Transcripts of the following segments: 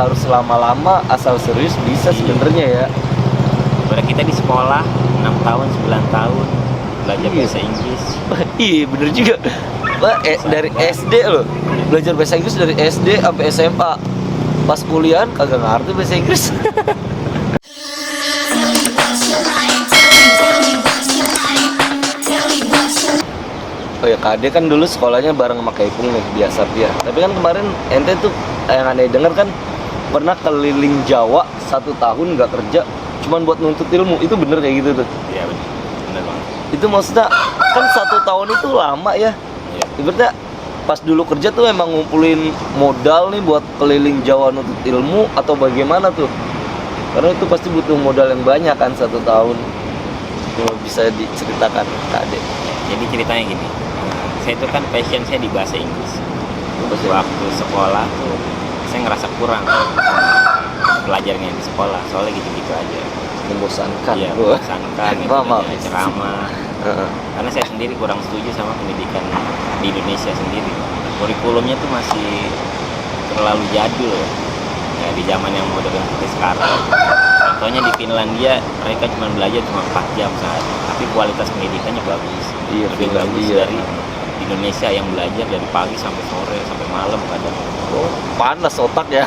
harus lama-lama, asal serius bisa sebenarnya ya. Padahal kita di sekolah 6 tahun, 9 tahun belajar Iya. bahasa Inggris. Iya bener juga. Dari SD loh, belajar bahasa Inggris dari SD sampai SMA. Pas kuliah kagak ngerti bahasa Inggris. Oh ya, Kak Ade kan dulu sekolahnya bareng sama Kaipung nih, biasa ya. Tapi kan kemarin ente tuh yang aneh denger kan pernah keliling Jawa 1 tahun nggak kerja, cuman buat nuntut ilmu. Itu bener kayak gitu tuh? Iya benar, benar banget. Itu maksudnya kan 1 tahun itu lama ya. Iya. Ibaratnya pas dulu kerja tuh emang ngumpulin modal nih buat keliling Jawa nuntut ilmu atau bagaimana tuh? Karena itu pasti butuh modal yang banyak kan 1 tahun. Kalau bisa diceritakan Kak Ade. Jadi ceritanya gini, saya itu kan passion saya di bahasa Inggris. Bahasa Waktu sekolah tuh saya ngerasa kurang pelajarannya di sekolah, soalnya gitu-gitu aja. Membosankan. Iya, membosankan, Mama. metodenya ceramah. Heeh. Karena saya sendiri kurang setuju sama pendidikan di Indonesia sendiri. Kurikulumnya tuh masih terlalu jadul ya, di zaman yang modern seperti sekarang. Contohnya di Finlandia mereka cuma belajar cuma 4 jam sehari, tapi kualitas pendidikannya bagus. Iya, Lebih bagus Finlandia. dari Indonesia yang belajar dari pagi sampai sore sampai malam kadang. Oh, panas otak ya.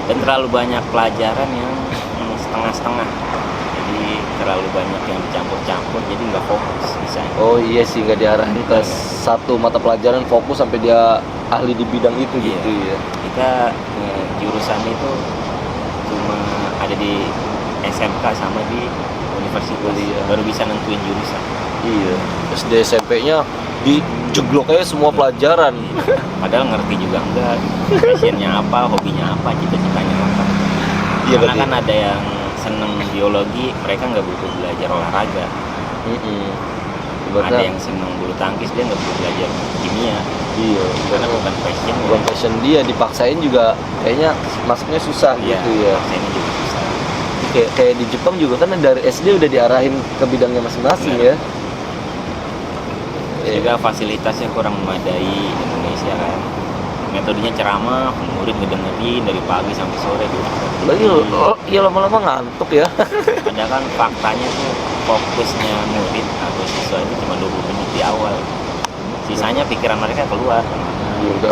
Dan terlalu banyak pelajaran yang setengah-setengah. Jadi terlalu banyak yang dicampur-campur, jadi nggak fokus misalnya. Oh iya sih, nggak diarahin ke satu mata pelajaran fokus sampai dia ahli di bidang itu Iya. gitu ya. Kita jurusan itu cuma ada di SMK sama di universitas, Iya. baru bisa nentuin jurusan. Iya. SD SMP-nya dijeglok aja semua pelajaran. Padahal ngerti juga enggak, passionnya apa, hobinya apa, cita-citanya apa. Iya, Karena berarti. kan ada yang seneng biologi, mereka nggak butuh belajar olahraga. Mm-mm. Ada Ibaratnya, yang seneng bulu tangkis, dia nggak butuh belajar kimia, iya, karena bukan passion. bukan passion dia, dipaksain juga kayaknya masuknya susah Iya, gitu ya. ini juga bisa. Kayak di Jepang juga kan dari SD udah diarahin ke bidangnya masing-masing Benar. ya. Juga fasilitasnya kurang memadai di Indonesia kan. Metodenya ceramah, murid ngedengerin dari pagi sampai sore gitu. Lagi ya lama-lama ngantuk ya. Padahal kan faktanya tuh fokusnya murid atau siswa itu cuma 20 menit di awal. Sisanya pikiran mereka keluar.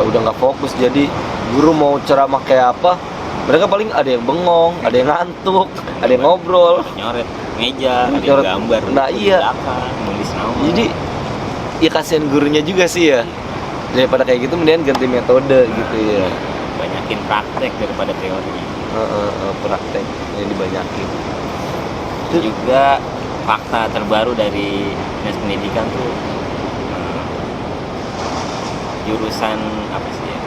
Udah nggak fokus, jadi guru mau ceramah kayak apa, mereka paling ada yang bengong, ada yang ngantuk, ada yang ngobrol. Nyoret meja, ada yang Nyoret. gambar. Nah, di iya. belakang, nulis nama. Jadi ya kasihan gurunya juga sih ya. Daripada kayak gitu mendingan ganti metode gitu ya. Banyakin praktek daripada teori. Praktek ini dibanyakin. Itu juga fakta terbaru dari dinas pendidikan tuh jurusan apa sih ya,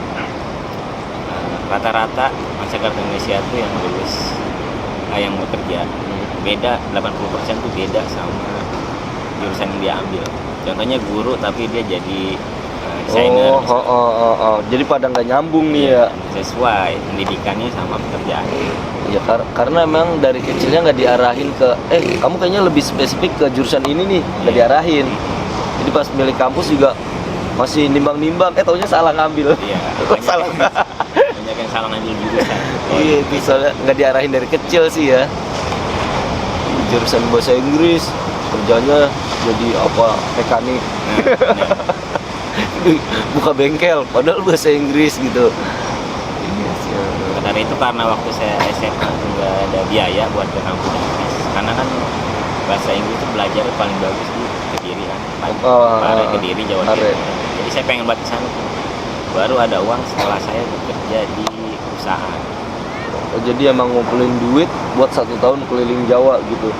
rata-rata masyarakat Indonesia tuh yang lulus yang bekerja beda 80% tuh beda sama jurusan yang dia ambil. Contohnya guru tapi dia jadi desainer misalnya. Jadi pada nggak nyambung nih ya. Sesuai pendidikannya sama pekerjaannya. Ya karena emang dari kecilnya nggak diarahin ke kamu kayaknya lebih spesifik ke jurusan ini nih, nggak diarahin. Jadi pas milih kampus juga masih nimbang-nimbang, taunya salah ngambil. Iya, Salah. banyak yang salah ngambil jurusan. Iya, itu soalnya nggak diarahin dari kecil sih ya. Jurusan bahasa Inggris, kerjanya jadi apa, mekanik, buka bengkel, padahal bahasa Inggris gitu. Iya sih. Karena itu karena waktu saya SMA tuh nggak ada biaya buat ke kampus Inggris. Karena kan bahasa Inggris itu belajar paling bagus di Kediri kan. Pare Kediri, Jawa Timur. Jadi saya pengen buat ke sana tuh. Baru ada uang setelah saya bekerja di perusahaan. Oh, jadi emang ngumpulin duit buat 1 tahun keliling Jawa gitu.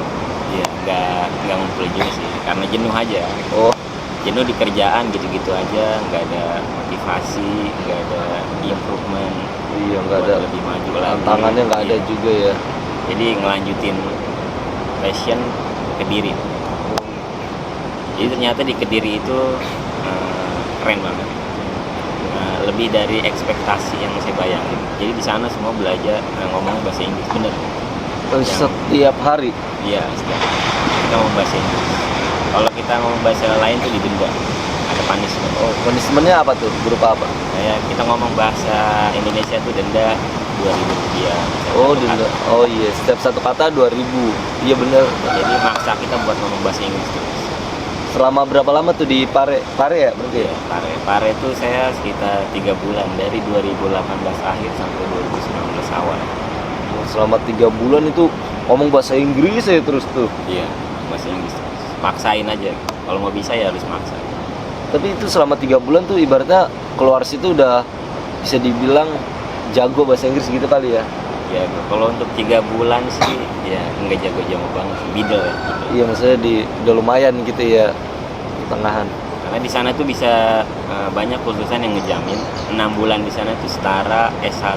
Iya, nggak ngumpulin juga sih, karena jenuh aja. Oh, Jenuh di kerjaan gitu-gitu aja, nggak ada motivasi, nggak ada improvement. iya nggak buat ada. lebih maju lagi. Tantangannya nggak ada Iya. juga ya. Jadi ngelanjutin passion Kediri. Jadi ternyata di Kediri itu keren banget. Lebih dari ekspektasi yang saya bayangin. Jadi di sana semua belajar ngomong bahasa Inggris bener. Setiap hari. Iya, kita ngomong bahasa Inggris. Kalau kita ngomong bahasa lain tuh didenda, ada punishment. Oh, punishment-nya apa tuh? Berupa apa? Kayak kita ngomong bahasa Indonesia tuh denda Rp2.000. Oh, oh iya, setiap satu kata 2.000. Iya bener. Jadi maksa kita buat ngomong bahasa Inggris terus. Selama berapa lama tuh di Pare? Pare ya berarti ya? Pare itu saya sekitar 3 bulan dari 2018 akhir sampai 2019 awal. Oh, selama 3 bulan itu ngomong bahasa Inggris ya terus tuh. Iya, bahasa Inggris terus. Maksain aja. Kalau mau bisa ya harus maksa. Tapi itu selama 3 bulan tuh ibaratnya keluar situ udah bisa dibilang jago bahasa Inggris gitu kali ya? Ya kalau untuk 3 bulan sih ya nggak jago-jago banget, middle ya. Iya maksudnya udah lumayan gitu ya, pertengahan. Karena di sana tuh bisa banyak kursusan yang ngejamin 6 bulan di sana tuh setara S1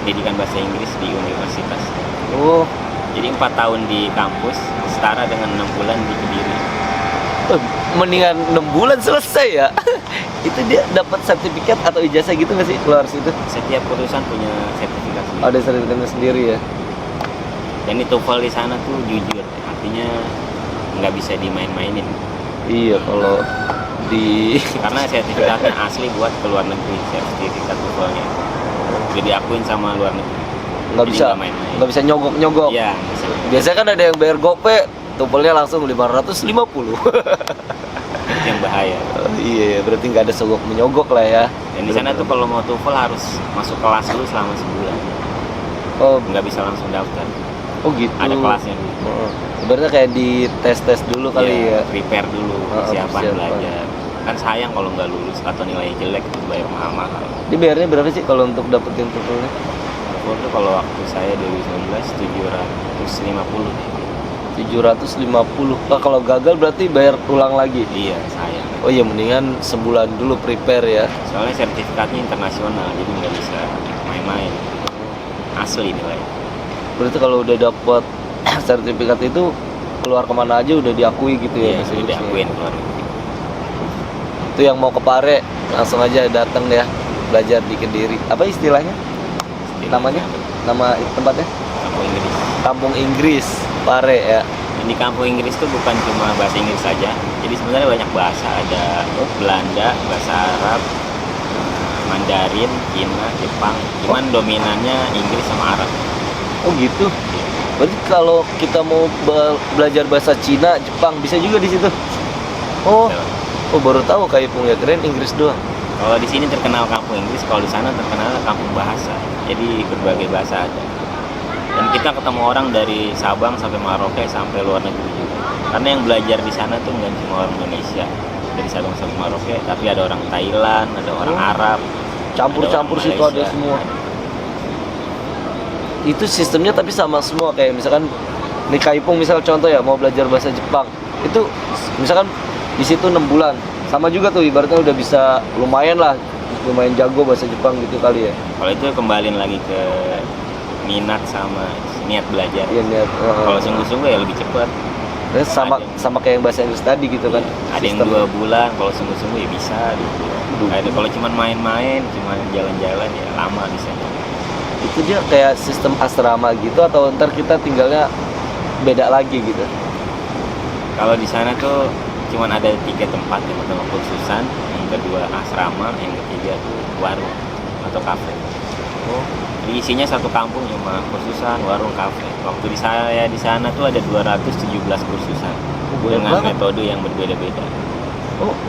pendidikan bahasa Inggris di universitas. Oh, jadi 4 tahun di kampus setara dengan 6 bulan di Kediri. Mendingan 6 bulan selesai ya. Itu dia dapat sertifikat atau ijazah gitu nggak sih keluar situ? Setiap kursusan punya sertifikat sendiri. Ada sertifikatnya sendiri ya. Dan itu TOEFL di sana tuh jujur, artinya nggak bisa dimain-mainin. Iya kalau di karena sertifikatnya asli buat ke luar negeri, sertifikat TOEFL-nya udah diakuin sama luar negeri. nggak bisa main-main. nggak bisa nyogok. Iya. Biasanya kan ada yang bayar GoPay, TOEFL-nya langsung 550. Itu yang bahaya. Iya, berarti nggak ada sogok menyogok lah ya. Dan di sana tuh kalau mau TOEFL harus masuk kelas dulu selama sebulan. Oh, Nggak bisa langsung daftar. oh gitu. Ada kelasnya dulu. Berarti kayak di tes dulu kali ya. Prepare dulu, persiapan persiapan. belajar. Kan sayang kalau nggak lulus atau nilai jelek itu bayar mahal-mahal. Dia bayarnya berapa sih kalau untuk dapetin TOEFL-nya? TOEFL tuh kalau waktu saya 2019 750. 750. Nah, kalau gagal berarti bayar ulang lagi. Iya, sayang. Oh iya, mendingan sebulan dulu prepare ya. Soalnya sertifikatnya internasional, jadi nggak bisa main-main. Asli nilai. Berarti kalau udah dapat sertifikat itu keluar kemana aja udah diakui gitu ya? Iya, bahasa udah Inggrisnya. diakuin keluar negeri. Itu yang mau ke Pare langsung aja datang ya belajar di Kediri. Apa istilahnya? Namanya? Nama tempatnya? Kampung Inggris. Kampung Inggris Pare ya. Dan di kampung Inggris tuh bukan cuma bahasa Inggris saja. Jadi sebenarnya banyak bahasa, ada Belanda, bahasa Arab, Mandarin, Cina, Jepang. Cuman dominannya Inggris sama Arab. Oh gitu. Berarti kalau kita mau belajar bahasa Cina, Jepang bisa juga di situ. Oh, oh baru tahu kayak Pung ya, keren Inggris doang. Kalau di sini terkenal kampung Inggris, kalau di sana terkenal kampung bahasa. Jadi berbagai bahasa ada. Dan kita ketemu orang dari Sabang sampai Merauke sampai luar negeri juga. Karena yang belajar di sana tuh nggak cuma orang Indonesia dari Sabang sampai Merauke, tapi ada orang Thailand, ada orang Arab, Campur-campur situ ada semua. Itu sistemnya tapi sama semua, kayak misalkan nih Kaipung misal contoh ya mau belajar bahasa Jepang. Itu misalkan di situ 6 bulan. Sama juga tuh ibaratnya udah bisa lumayan jago bahasa Jepang gitu kali ya. Kalau itu kembaliin lagi ke minat sama niat belajar. Iya, niat. Kalau sungguh-sungguh ya lebih cepat. Sama kayak yang bahasa Inggris tadi gitu kan. Ada yang 2 bulan, kalau sungguh-sungguh ya bisa gitu. Ada kalau cuma main-main, cuma jalan-jalan ya lama di sana. Itu dia kayak sistem asrama gitu atau ntar kita tinggalnya beda lagi gitu? Kalau di sana tuh cuman ada 3 tempat, yang pertama kursusan, yang kedua asrama, yang ketiga tuh warung atau kafe. Oh, Jadi isinya satu kampung cuma kursusan, warung, kafe. Waktu saya di sana tuh ada 217 kursusan dengan banget. metode yang berbeda-beda.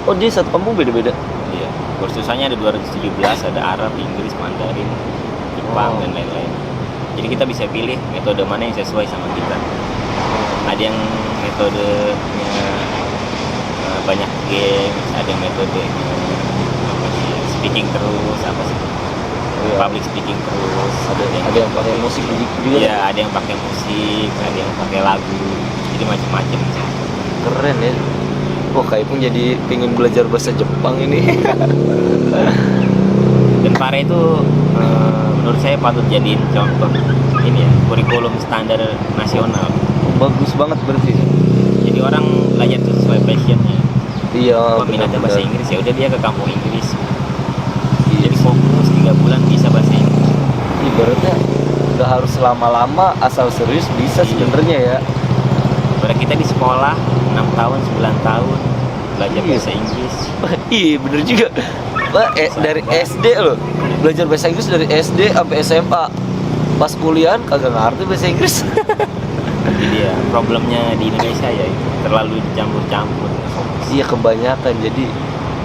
Oh dia satu kampung beda-beda. Iya, kursusannya ada 217, ada Arab, Inggris, Mandarin, Jepang dan lain-lain. Jadi kita bisa pilih metode mana yang sesuai sama kita. Ada yang metodenya banyak game, ada yang metodenya speaking terus, public speaking terus, Ada yang pakai musik juga. Iya, ada yang pakai musik, ada yang pakai lagu, jadi macam-macam. Keren ya. Wah, Kaipung jadi pengen belajar bahasa Jepang ini. Dan Pare itu menurut saya patut jadiin contoh ini ya, kurikulum standar nasional. Bagus banget berarti. Jadi orang belajar itu sesuai passionnya. Iya. Peminatnya bahasa Inggris ya udah dia ke kampung Inggris. Iya. Jadi fokus 3 bulan bisa bahasa Inggris. Ibaratnya nggak harus lama-lama, asal serius bisa sebenarnya ya. Pada kita di sekolah 6 tahun, 9 tahun belajar bahasa Inggris. Iya bener juga. Dari SD loh. Belajar bahasa Inggris dari SD sampai SMA. Pas kuliah kagak ngerti bahasa Inggris. Jadi ya problemnya di Indonesia ya itu terlalu campur-campur. Iya kebanyakan, jadi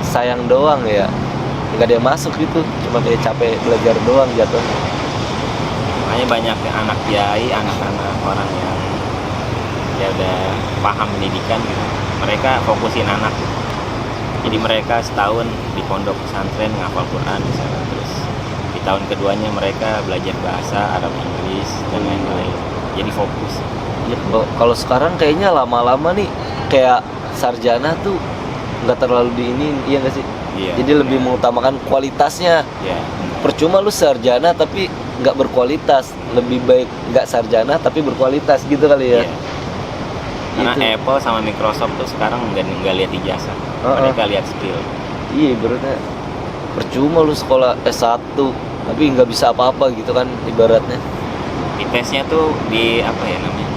sayang doang ya. Nggak ada yang masuk gitu, cuma kayak capek belajar doang jatuhnya. Makanya banyak anak kiai, anak-anak orang yang ya udah paham pendidikan gitu. Mereka fokusin anak gitu. Jadi mereka setahun di pondok pesantren ngapal Quran misalnya, terus di tahun keduanya mereka belajar bahasa Arab, Inggris dan lain-lain. Jadi fokus. Ya, kalau sekarang kayaknya lama-lama nih kayak sarjana tuh nggak terlalu diinin, iya nggak sih? Iya. Jadi lebih mengutamakan kualitasnya. Ya. Percuma lu sarjana tapi nggak berkualitas, lebih baik nggak sarjana tapi berkualitas gitu kali ya. Iya. Karena Gitu. Apple sama Microsoft tuh sekarang nggak lihat ijazah, mereka lihat skill. Iya ibaratnya percuma lu sekolah S1 tapi nggak bisa apa-apa gitu kan ibaratnya. Di tesnya tuh di apa ya namanya?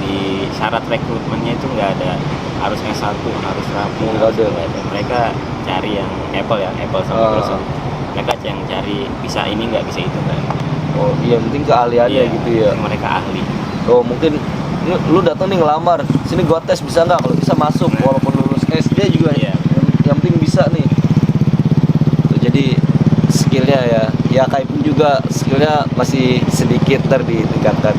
Di syarat rekrutmennya itu nggak ada harus S1, harus rapi, Nggak ada. Mereka cari yang Apple ya, Apple sama Microsoft. Mereka yang cari bisa ini nggak bisa itu kan. Oh iya penting keahliannya Iya, gitu ya. mereka ahli. Oh mungkin lu datang nih ngelamar, sini gua tes bisa nggak? Kalau bisa masuk, Nah. walaupun lulus SD juga. Iya. Yang penting bisa nih. Tuh, jadi skillnya ya kayak pun juga skillnya masih sedikit ditingkatkan.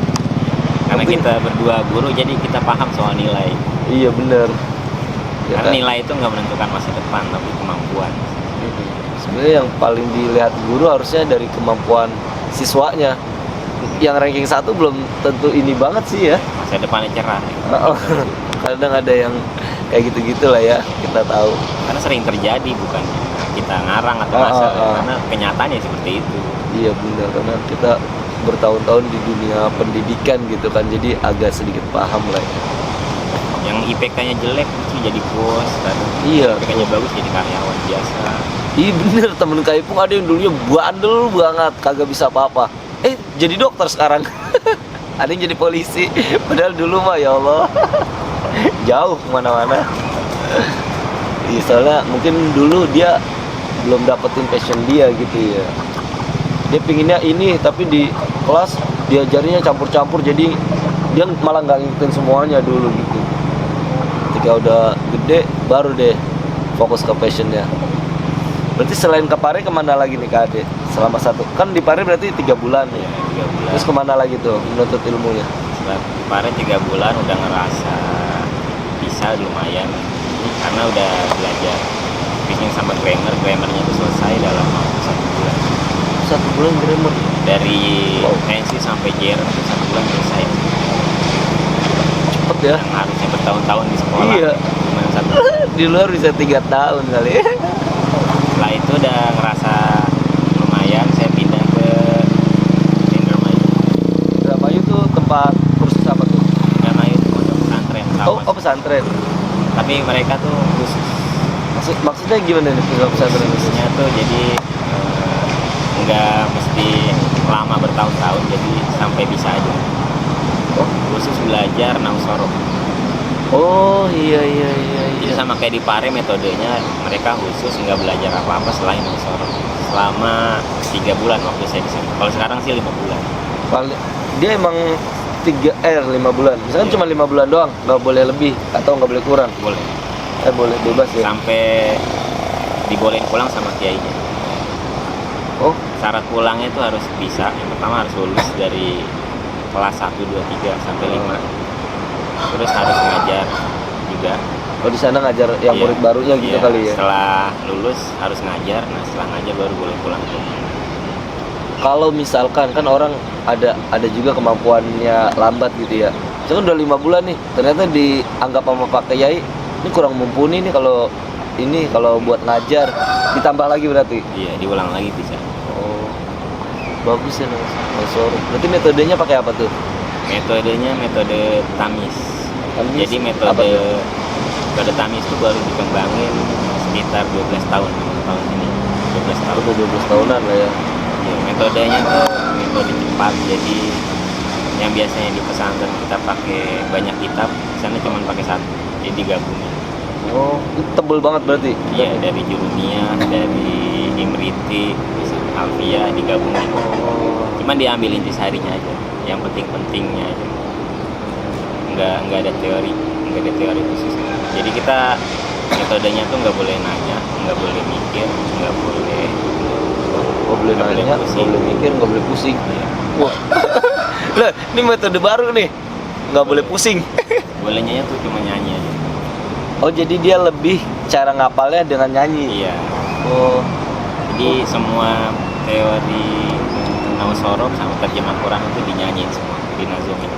Karena Yang penting- kita berdua guru jadi kita paham soal nilai. Iya bener. Ya, Karena kan? nilai itu nggak menentukan masa depan tapi kemampuan. Sebenarnya yang paling dilihat guru harusnya dari kemampuan siswanya. Yang ranking 1 belum tentu ini banget sih ya. Masa depannya cerah. Kadang ada yang kayak gitu-gitu lah ya, kita tahu. Karena sering terjadi, bukan kita ngarang atau ngasal, karena kenyataannya seperti itu. Iya benar, karena kita bertahun-tahun di dunia pendidikan gitu kan, jadi agak sedikit paham lah ya. Yang IPK-nya jelek itu jadi bos, kan? Iya. IPK-nya bagus jadi karyawan biasa. Iya bener, temen Kaipung ada yang dulunya bandel banget, kagak bisa apa-apa. Jadi dokter sekarang. Ada yang jadi polisi, padahal dulu mah ya Allah jauh kemana-mana. Iya soalnya mungkin dulu dia belum dapetin passion dia gitu ya. Dia pinginnya ini, tapi di kelas diajarinya campur-campur, jadi dia malah nggak ngikutin semuanya dulu gitu. Ketika udah gede baru deh fokus ke passionnya. Berarti selain ke Pare kemana lagi nih Kak Ade? Selama satu, kan di Pare berarti 3 bulan ya. 3 bulan. Terus kemana lagi tuh menuntut ilmunya? Kemarin 3 bulan udah ngerasa bisa lumayan karena udah belajar speaking sama grammarnya itu selesai dalam waktu 1 bulan. 1 bulan grammar. Dari NC sampai JR itu 1 bulan selesai. Cepet ya. Yang harusnya bertahun-tahun di sekolah. Iya. Cuma 1 bulan. Di luar bisa 3 tahun kali. Setelah itu udah ngerasa lumayan, saya pindah ke Indramayu. Indramayu tuh tempat kursus apa tuh? Indramayu itu pondok pesantren. Oh pesantren. Tapi mereka tuh khusus. Maksudnya gimana nih pesantren khusus? Khususnya tuh jadi nggak mesti lama bertahun-tahun, jadi sampai bisa aja. Khusus belajar nausoro. Oh iya. Jadi sama kayak di Pare metodenya, mereka khusus nggak belajar apa-apa selain nausoro selama 3 bulan waktu saya di sana. Kalau sekarang sih 5 bulan. Dia emang 5 bulan. Misalkan Iya. cuma 5 bulan doang, nggak boleh lebih atau nggak boleh kurang. Boleh. Boleh bebas ya. Sampai dibolehin pulang sama kiainya. Oh, Syarat pulangnya itu harus bisa. Yang pertama harus lulus dari kelas 1, 2, 3 sampai 5. Terus harus ngajar juga. kalau di sana ngajar yang Iya. murid barunya gitu Iya, kali ya. Setelah lulus harus ngajar. Nah setelah ngajar baru boleh pulang. Kalau misalkan kan orang ada juga kemampuannya lambat gitu ya. Misalkan udah 5 bulan nih, ternyata dianggap sama Pak Kiai ini kurang mumpuni nih kalau buat ngajar, ditambah lagi berarti. Iya, diulang lagi bisa. Oh, bagus ya Mas Sor. Berarti metodenya pakai apa tuh? Metodenya metode tamis. Tamis Jadi apa metode tuh? tamis itu baru dikembangin sekitar 12 tahun ini. 12 tahun. Udah 12 tahunan lah ya. Ya, metodenya tuh metode cepat. Jadi yang biasanya di pesantren kita pakai banyak kitab, di sana cuma pakai 1. Jadi digabungin. Oh, itu tebel banget berarti. Iya, dari Jurumiyah, dari Imriti, Alfia digabungin. Cuman diambil intisarinya aja, yang penting-pentingnya aja. Nggak ada teori khusus. Jadi kita metodenya tuh nggak boleh nanya, nggak boleh mikir, nggak boleh nanya, nggak boleh mikir, nggak boleh pusing. Wah, lah ini metode baru nih, nggak boleh pusing. Bolehnya tuh cuma nyanyi aja. Oh jadi dia lebih cara ngapalnya dengan nyanyi. Iya. Oh. Jadi semua teori Naus Sorok sama terjemah Quran itu dinyanyiin semua, dinazumin.